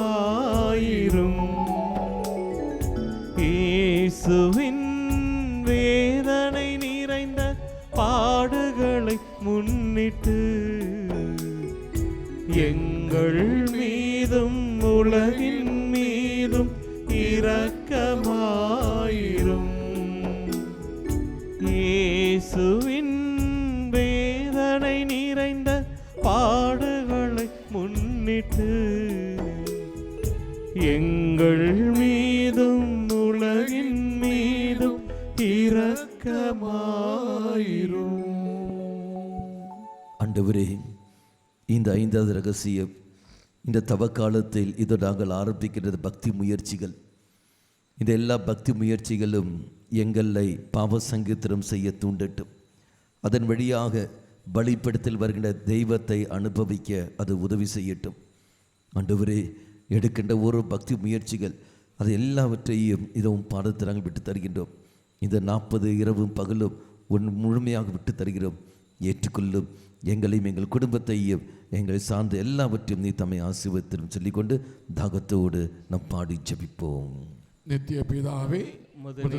இயேசுவின் வேதனை நிறைந்த பாடுகளை முன்னிட்டு எங்கள் மீதும் உலகின் மீதும் இரக்கமாயிரும். இயேசுவின் வேதனை நிறைந்த பாடுகளை முன்னிட்டு எங்கள் மீதும் உலகின் மீதும் இரக்கமாயிரும். ஆண்டவரே, இந்த 5வது ரகசியம், இந்த தவக்காலத்தில் இது நாங்கள் ஆரம்பிக்கிறது பக்தி முயற்சிகள். இந்த எல்லா பக்தி முயற்சிகளும் எங்களை பாவ சங்கீர்த்தனம் செய்ய தூண்டட்டும். அதன் வழியாக பலிபீடத்தில் வருகின்ற தெய்வத்தை அனுபவிக்க அது உதவி செய்யட்டும். ஆண்டவரே, எடுக்கின்ற ஒரு பக்தி முயற்சிகள் அது எல்லாவற்றையும் இதுவும் பாதத்தில் நாங்கள் விட்டு தருகின்றோம். இந்த 40 இரவும் பகலும் முழுமையாக விட்டு தருகிறோம். ஏற்றுக்கொள்ளும். எங்களையும் எங்கள் குடும்பத்தையும் எங்களை சார்ந்த எல்லாவற்றையும் நீ தம்மை ஆசீர்வதித்திரும் சொல்லிக்கொண்டு தாகத்தோடு நம் பாடி ஜெபிப்போம். நித்திய பிதாவே,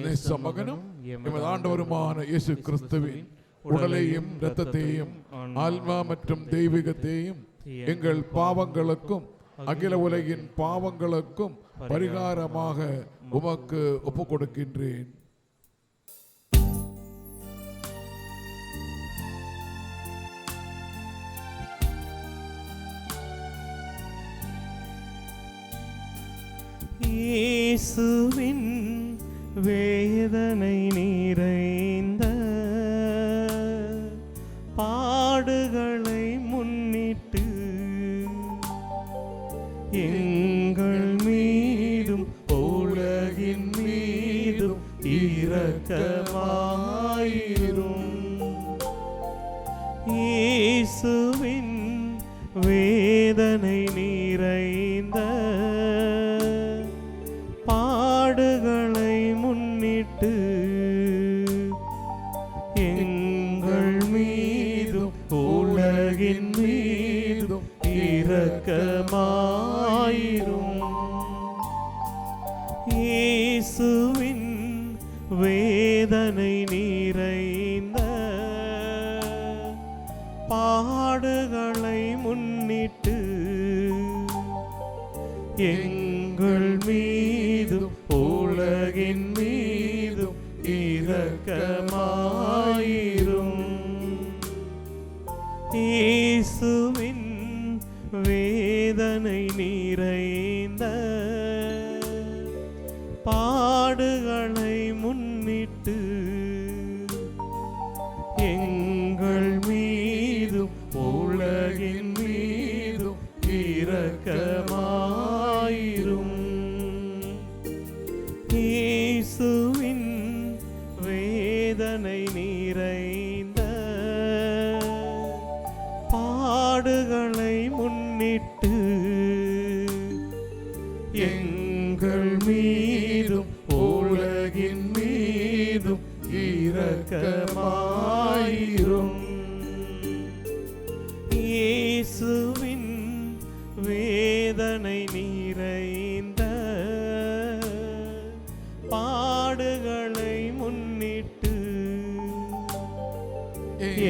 நேச மகனும் எமது ஆண்டவருமான இயேசு கிறிஸ்துவின் உடலையும் இரத்தத்தையும் ஆன்மா மற்றும் தெய்வீகத்தையும் எங்கள் பாவங்களுக்கும் அகில உலகின் பாவங்களுக்கும் பரிகாரமாக உமக்கு ஒப்புக் கொடுக்கின்றேன். இயேசுவின் வேதனை நிறைந்த பாடுகளை முன்னிட்டு எங்கள் மீதும் உலகின் மீதும் இரக்கமாயிரும். இயேசுவின் வேதனை நிறைந்த பாடுகளை முன்னிட்டு எங்கள் மீதும் உலகின் மீதும் இரக்கமாயிரும். இயேசுவின் வேதனை நிறைந்த பாடுகளை முன்னிட்டு எங்கள் மீதும் உலகின் மீதும் இரக்கமாயிரும். இயேசுவின் வேதனை நிறைந்த பாடுகளை முன்னிட்டு எங்கள் மீதும் உலகின் மீதும் இரக்கமாயிரும். இயேசுவின் வேதனை வேதனை நிறைந்த பாடுகளை முன்னிட்டு எங்கள் மீதும் உலகின் மீதும் இரக்கமாயிரும். இயேசுவின் வேதனை நிறைந்த பாடுகளை முன்னிட்டு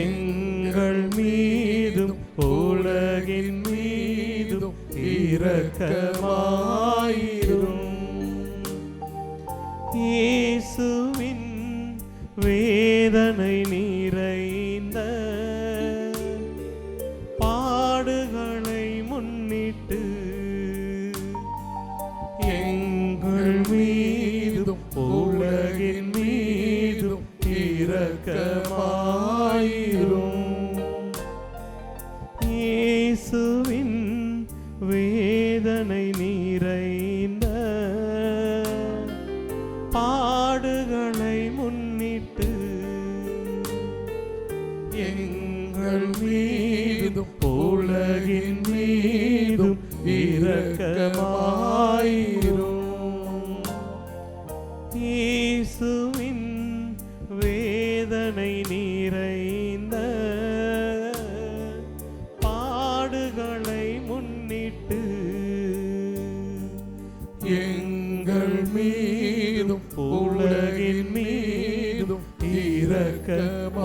எங்கள் மீதும் உலகின் மீதும் இரக்கமாயிரும். இயேசுவின் வேதனை நிறைந்த பாடுகளை முன்னிட்டு எங்கள் மீதும் உலகின் மீதும் இரக்கமாயிரும். இயேசுவின் வேதனை நிறைந்த பாடுகளை முன்னிட்டு எங்கள் மீதும் உலகின் மீதும் இரக்கமாயிரும். இயேசுவின் வேதனை நிறைந்த பாடுகளை முன்னிட்டு எங்கள் மீதும் உலகின் மீதும் இரக்கமாயிரும்.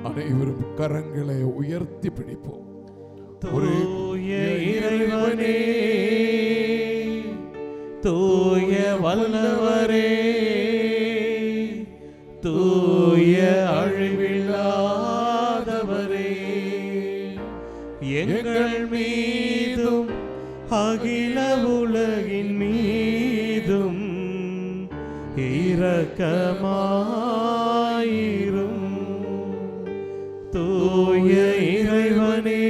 அனைவரும் கரங்களை உயர்த்தி பிடிப்போம். தூய இறைவனே, தூய வல்லவரே, தூய அழிவில்லாதவரே, எங்கள் மீதும் அகில உலகின் மீதும் இரக்கமாயிரும். தூய இறைவனே,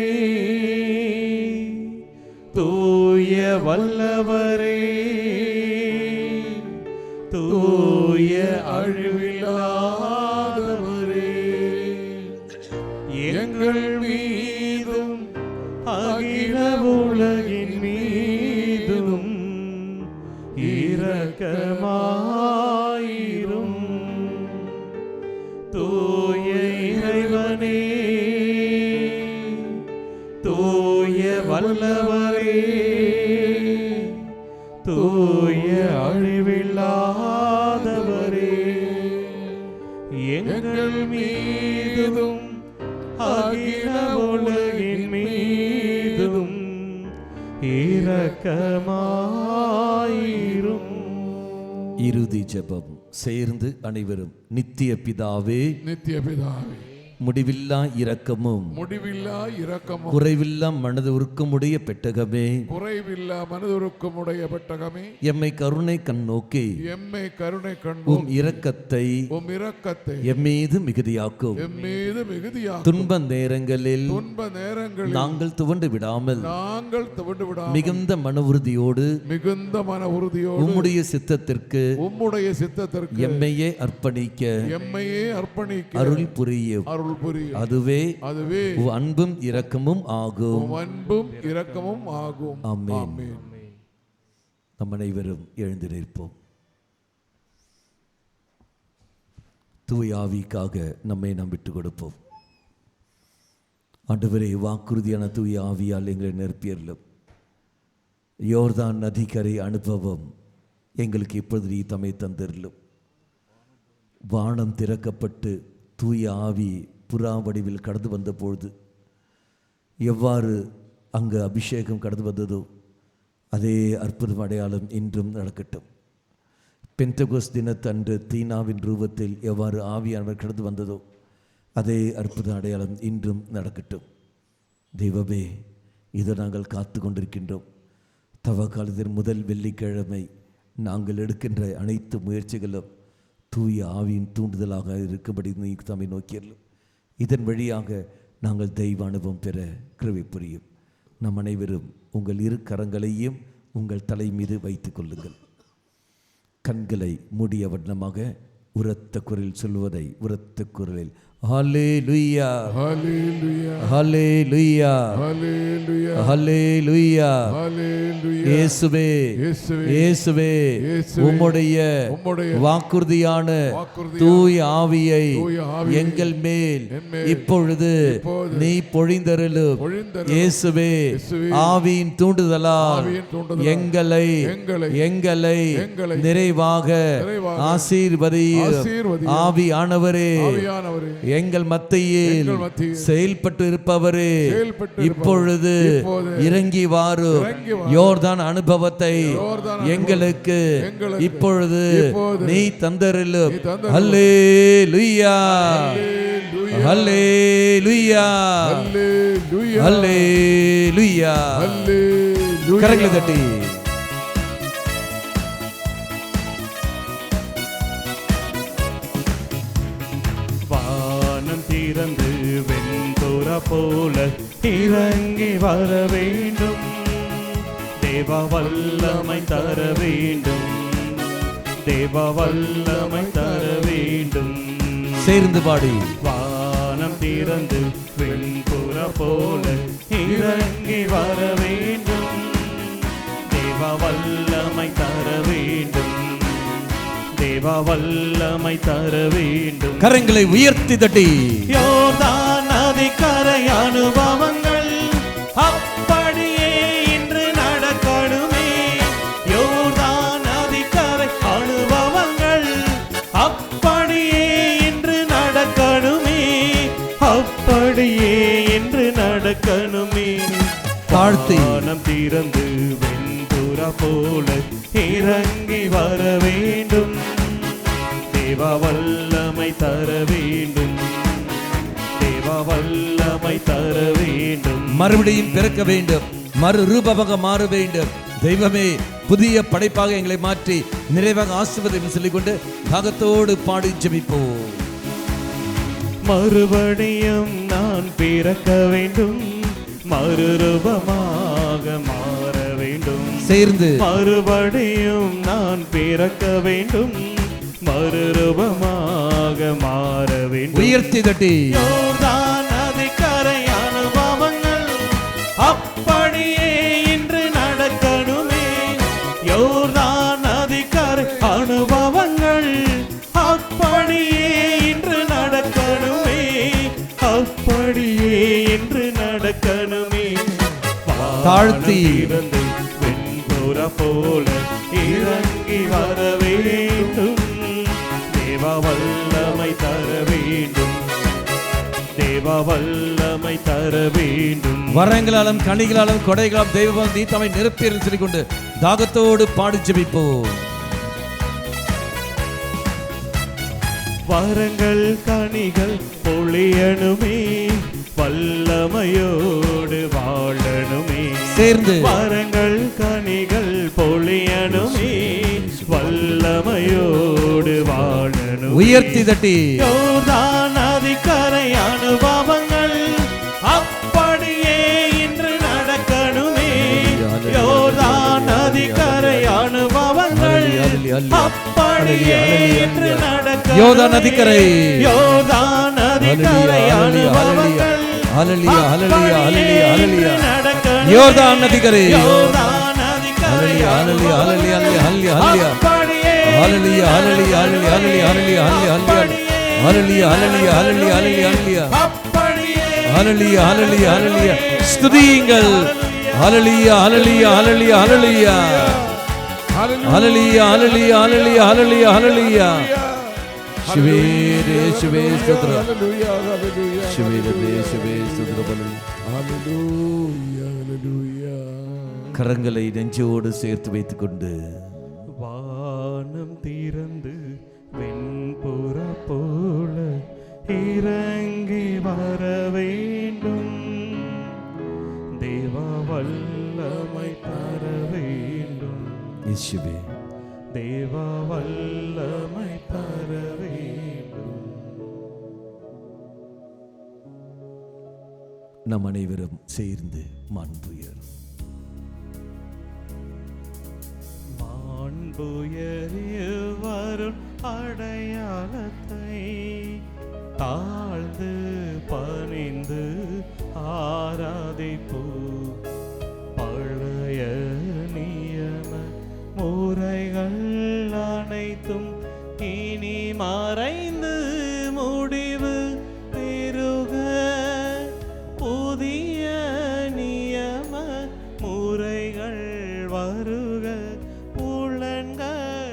தூய வல்லவரே, தூய அழிவில்லாதவரே, எங்கள் மீதும் அகில உலகின் மீதும் இரக்கமாயிரும். தூய இறைவனே, தூய வல்லவரே, தூய அழிவில்லாதவரே, எங்கள் மீதும் அகில உலகின் மீதும் இரக்கமாயிரும். இறுதி ஜெபம் சேர்ந்து அனைவரும். நித்திய பிதாவே, நித்திய பிதாவே, முடிவில்லா இரக்கமும் முடிவில்லா இரக்கமும் குறைவில்லா மனது உருக்கமுடைய பெட்டகமே, குறைவில்லா மனதுருக்கமுடைய பெட்டகமே, எம்மை கருணை கண்ணோக்கி எம்மை கருணை உம் கண்டு இரக்கத்தை உம் இரக்கத்தை எம்மீது மிகுதியாக்கும். எம்மீது மிகுதியாக்கும். துன்ப நேரங்களில் துன்ப நேரங்களில் நாங்கள் துவண்டு விடாமல் நாங்கள் துவண்டு விடாமல் மிகுந்த மன உறுதியோடு மிகுந்த மன உறுதியோடு உம்முடைய சித்தத்திற்கு உம்முடைய சித்தத்திற்கு எம்மையே அர்ப்பணிக்க எம்மையே அர்ப்பணிக்க அருள் புரியும். அருள் புரியும். அதுவே அதுவே உம் அன்பும் இரக்கமும் ஆகும். உம் அன்பும் இரக்கமும் ஆகும். ஆமென். ஆமென். நம் அனைவரும் எழுந்து நிற்போம். தூய ஆவிக்காக நம்மை நாம் விட்டுக் கொடுப்போம். ஆண்டவரே, வாக்குறுதியான தூய ஆவியால் எங்களை நிரப்பியருளும். யோர்தான் நதிக்கரை அனுபவம் எங்களுக்கு இப்பொழுது நீ தம்மை தந்திருளும். வானம் திறக்கப்பட்டு தூய ஆவி புறா வடிவில் கடந்து வந்த பொழுது எவ்வாறு அங்கு அபிஷேகம் கடந்து வந்ததோ அதே அற்புதம் அடையாளம் இன்றும் நடக்கட்டும். பெந்தகோஸ் தினத்தன்று தீனாவின் ரூபத்தில் எவ்வாறு ஆவியானவர் கடந்து வந்ததோ அதே அற்புத அடையாளம் இன்றும் நடக்கட்டும். தெய்வமே, இதை நாங்கள் காத்து கொண்டிருக்கின்றோம். தவ காலத்தின் முதல் வெள்ளிக்கிழமை நாங்கள் எடுக்கின்ற அனைத்து முயற்சிகளும் தூய ஆவியின் தூண்டுதலாக இருக்கும்படி நீ தம்மை நோக்கியலும். இதன் வழியாக நாங்கள் தெய்வ அனுபவம் பெற கிருபை புரியும். நம் அனைவரும் உங்கள் இரு கரங்களையும் உங்கள் தலை மீது வைத்துக் கொள்ளுங்கள். கண்களை மூடிய வண்ணமாக உரத்த குரலில் சொல்வதை உரத்த குரலில் ஹல்லேலூயா ஹல்லேலூயா ஹல்லேலூயா ஹல்லேலூயா ஹல்லேலூயா ஹல்லேலூயா. இயேசுவே இயேசுவே இயேசுவே இயேசுவே உம்முடைய வாக்குறுதியான தூய ஆவியை எங்கள் மேல் இப்பொழுது நீ பொழிந்தருளும். இயேசுவே ஆவியின் தூண்டுதலால் எங்களை எங்களை நிறைவாக ஆசீர்வதியும். ஆவியானவரே எங்கள் மத்தியில் செயல்பட்டு இருப்பவரே இப்பொழுது இறங்கி வாரும். யோர்தான் அனுபவத்தை எங்களுக்கு இப்பொழுது நீ தந்தருளும். ஹல்லேலூயா ஹல்லேலூயா ஹல்லேலூயா. கரங்களை தட்டி திறந்து வெண்புறா போல இறங்கி வர வேண்டும். தேவ வல்லமை தர வேண்டும். தேவ வல்லமை தர வேண்டும். சேர்ந்து பாடி வானம் திறந்து வெண்புறா போல இறங்கி வர வேண்டும். தேவ வல்லமை தர வேண்டும். தேவ வல்லமை தர வேண்டும். கரங்களை உயர்த்தி தட்டி யோர்தான் நதிக்கரை அனுபவங்கள் அப்படியே இன்று நடக்கணுமே. யோர்தான் நதிக்கரை அனுபவங்கள் அப்படியே இன்று நடக்கணுமே. அப்படியே இன்று நடக்கணுமே. தாழ்த்தி வானம் திறந்து வெண்புறா போல இறங்கி வர வேண்டும். தேவ வல்லமை தர வேண்டும். தேவ வல்லமை தர வேண்டும். மறுபடியும் பிறக்க வேண்டும். மறு ரூபமாக மாற வேண்டும். தெய்வமே புதிய படைப்பாக எங்களை மாற்றி நிறைவாக ஆசீர்வதியும் சொல்லிக்கொண்டு தாகத்தோடு பாடி ஜெபிப்போம். மறுபடியும் நான் பிறக்க வேண்டும். மறுரூபமாக மாற வேண்டும். சேர்ந்து மறுபடியும் நான் பிறக்க வேண்டும். மறுரூபமாக மாற வேண்டும். உயர்த்தி தட்டி யோர்தான் நதிக்கரை அனுபவங்கள் அப்படியே இன்று நடக்கணுமே. யோர்தான் நதிக்கரை அனுபவங்கள் அப்படியே இன்று நடக்கணுமே. அப்படியே இன்று நடக்கணுமே. தாழ்த்தி வெண்புறா போல இறங்கி வர வேண்டும். தேவ வல்லமை தர வேண்டும். தேவ வல்லமை தர வேண்டும். வரங்களாலும் கனிகளாலும் கொடைகளாலும் தெய்வம் நீ தம்மை நிரப்பி சொல்லிக்கொண்டு தாகத்தோடு பாடி ஜெபிப்போம். வரங்கள் கனிகள் பொழியணுமே. வல்லமையோடு வாழணுமே. சேர்ந்து வரங்கள் கனிகள் பொழியணுமே. வல்லமையோடு வாழணுமே. உயர்த்தி தட்டி யோர்தான் நதிக்கரை அனுபவங்கள் அப்படியே இன்று நடக்கணுமே. யோர்தான் நதிக்கரை அனுபவங்கள் அப்படியே இன்று நடக்கணுமே. யோர்தான் நதிக்கரை யோர்தான் நதிக்கரை அனுபவங்கள் ஹல்லேலூயா ஹல்லேலூயா ஹல்லேலூயா ஹல்லேலூயா. நடக்கணுமே. யோர்தான் நதிக்கரை யோர்தான் நதிக்கரை ஹல்லேலூயா ஹல்லேலூயா ஹல்லேலூயா ஹல்லேலூயா ஹல்லேலூயா ஹல்லேலூயா ஹல்லேலூயா ஹல்லேலூயா ஹல்லேலூயா ஹல்லேலூயா ஹல்லேலூயா ஹல்லேலூயா ஹல்லேலூயா ஹல்லேலூயா. ஸ்துதியுங்கள். ஹல்லேலூயா ஹல்லேலூயா ஹல்லேலூயா ஹல்லேலூயா ஹல்லேலூயா ஹல்லேலூயா ஹல்லேலூயா ஹல்லேலூயா ஹல்லேலூயா. சிவே சிவே ஸ்தோத்திரம். ஹல்லேலூயா ஹல்லேலூயா சிவே சிவே ஸ்தோத்திரம். ஹல்லேலூயா ஹல்லேலூயா. கரங்களை நெஞ்சோடு சேர்த்து வைத்துக்கொண்டு வானம் திறந்து வெண்புறா போல இறங்கி வர வேண்டும். தேவ வல்லமை தர வேண்டும். இயேசுவே தேவ வல்லமை தர வேண்டும். நம் அனைவரும் சேர்ந்து மாண்புயர் மாண்புயரில் அருள் அடையாளத்தை தாழ்ந்து பணிந்து ஆராதிப்பு. பழைய நியம முறைகள் அனைத்தும் இனி மறைந்து முடிவு பெறுக. புதிய நியம முறைகள் வருக. புலன்களாலே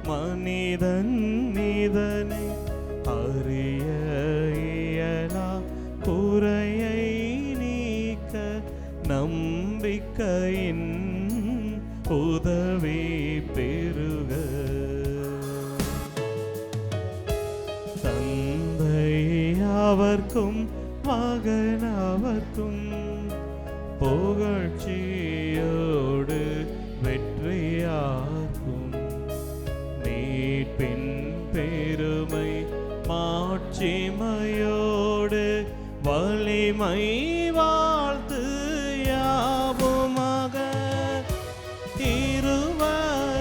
மனிதன் இதனை அறிய இயலா. குறையை நீக்க நம்பிக்கையின் உதவி பெறுக. தந்தை அவர்க்கும் மகன் அவர்க்கும் புகழ்ச்சியோடு வெற்றியார்க்கும் மீட்பின் பெருமை மாட்சிமையோடு வலிமை வாழ்த்து யாவுமாக. இருவரிடமாய்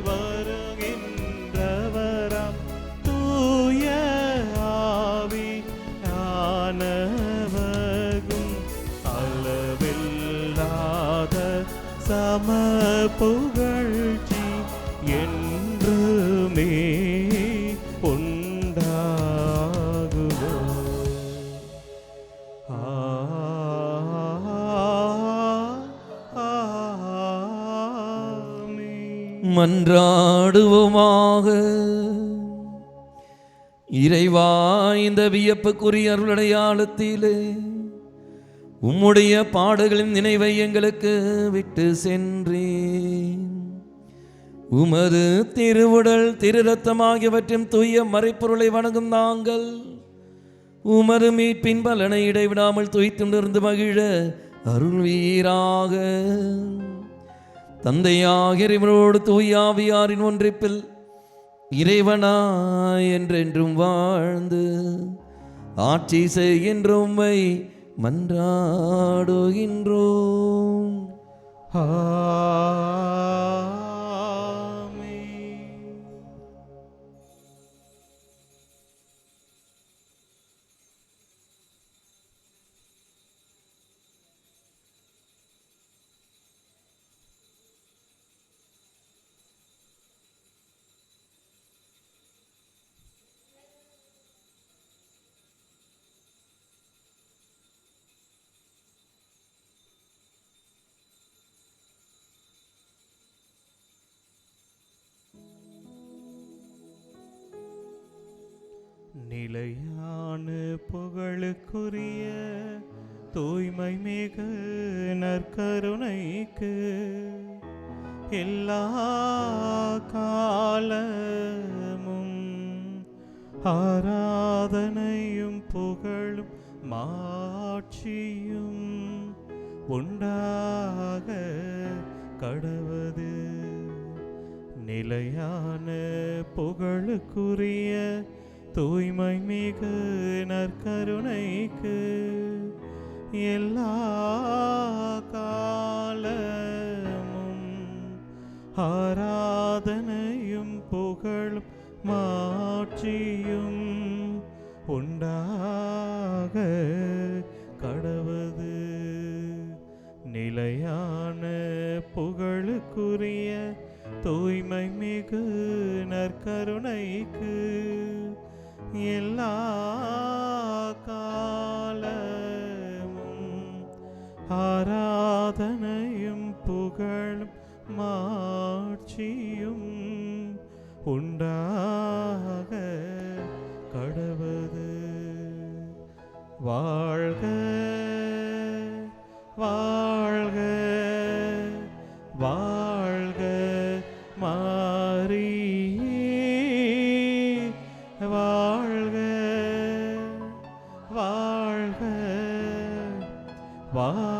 வருகின்றவராம் தூய ஆவியானவரும் அளவில்லாத சம புகழ்ச்சி என்றுமே உண்டாகுக. மன்றாடுவோமாக. இறைவா, இந்த வியப்புக்குரிய அருளடையாளத்திலே உம்முடைய பாடுகளின் நினைவை எங்களுக்கு விட்டு சென்றேன். உமது திருவுடல் திரு ரத்தம் ஆகியவற்றின் தூய மறைப்பொருளை வணங்கும் நாங்கள் உமது மீட்பின் பலனை இடைவிடாமல் துய்த்துண்டிருந்து மகிழ அருள்வீராக. தந்தையாக இறைவனோடு தூய ஆவியாரின் ஒன்றிப்பில் இறைவனாய் என்றென்றும் வாழ்ந்து ஆட்சி செய்கின்றோம் உம்மை மன்றாடுகின்றோம். நிலையான புகழுக்குரிய தூய்மை மிகு நற்கருணைக்கு எல்லா காலமும் ஆராதனையும் புகழும் மாட்சியும் உண்டாக கடவது. நிலையான புகழுக்குரிய தூய்மை மிகு நற்கருணைக்கு எல்லா காலமும் ஆராதனையும் புகழும் மாட்சியும் உண்டாக கடவது. நிலையான புகழுக்குரிய தூய்மை மிகு நற்கருணைக்கு எல்லா காலமும் ஆராதனையும் புகழும் மாட்சியும் உண்டாக கடவது. வாழ்க வாழ்க வாழ்க மாரியே, வாழ்க வாழ்க வாழ்க